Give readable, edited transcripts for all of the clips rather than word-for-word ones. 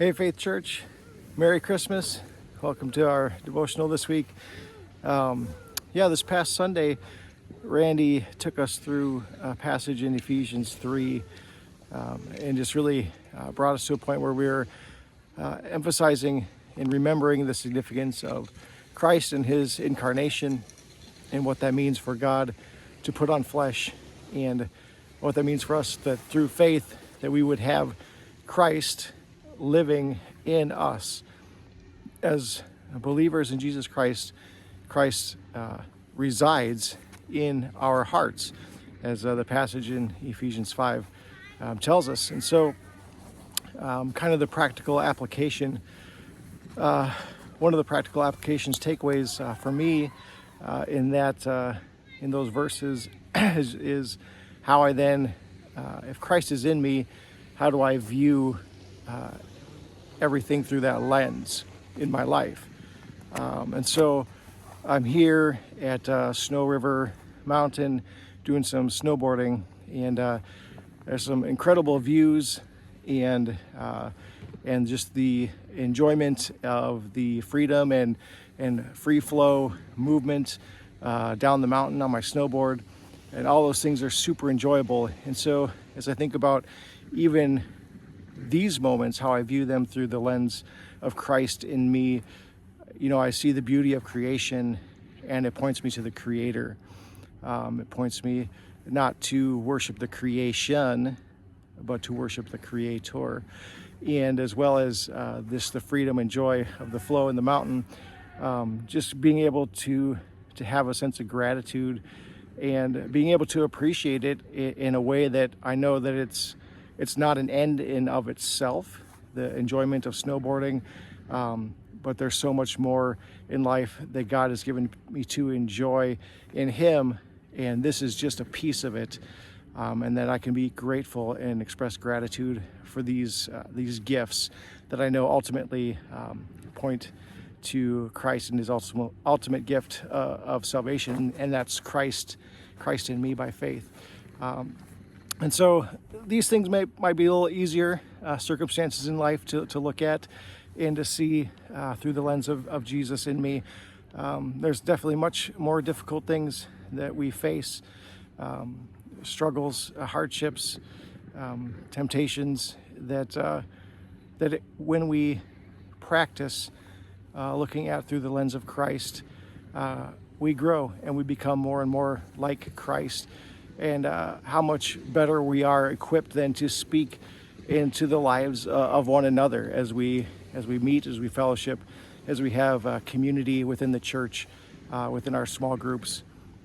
Hey Faith Church, Merry Christmas. Welcome to our devotional this week. This past Sunday, Randy took us through a passage in Ephesians 3 and just really brought us to a point where we were emphasizing and remembering the significance of Christ and his incarnation and what that means for God to put on flesh, and what that means for us that through faith that we would have Christ living in us. As believers in Jesus Christ, Christ resides in our hearts, as the passage in Ephesians 5 tells us. And so kind of the practical application, one of the practical applications, takeaways for me in those verses is how I then, if Christ is in me, how do I view everything through that lens in my life? And so I'm here at Snow River Mountain doing some snowboarding, and there's some incredible views and just the enjoyment of the freedom and free flow movement down the mountain on my snowboard, and all those things are super enjoyable. And so as I think about even these moments, how I view them through the lens of Christ in me, I see the beauty of creation, and it points me to the Creator. It points me not to worship the creation, but to worship the Creator. And as well as the freedom and joy of the flow in the mountain, just being able to have a sense of gratitude and being able to appreciate it in a way that I know that it's not an end in of itself, the enjoyment of snowboarding, but there's so much more in life that God has given me to enjoy in Him, and this is just a piece of it, and that I can be grateful and express gratitude for these gifts that I know ultimately point to Christ and His ultimate gift of salvation, and that's Christ in me by faith. And so these things might be a little easier circumstances in life to look at and to see through the lens of Jesus in me. There's definitely much more difficult things that we face, struggles, hardships, temptations that when we practice looking at through the lens of Christ, we grow and we become more and more like Christ. And how much better we are equipped then to speak into the lives of one another as we meet, as we fellowship, as we have community within the church, within our small groups,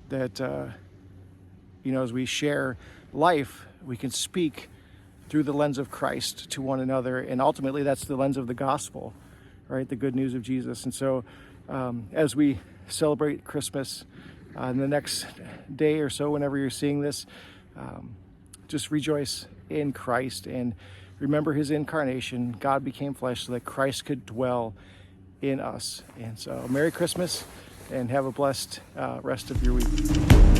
that as we share life, we can speak through the lens of Christ to one another, and ultimately that's the lens of the gospel, right? The good news of Jesus. And so as we celebrate Christmas, in the next day or so, whenever you're seeing this, just rejoice in Christ and remember His incarnation. God became flesh so that Christ could dwell in us. And so Merry Christmas, and have a blessed rest of your week.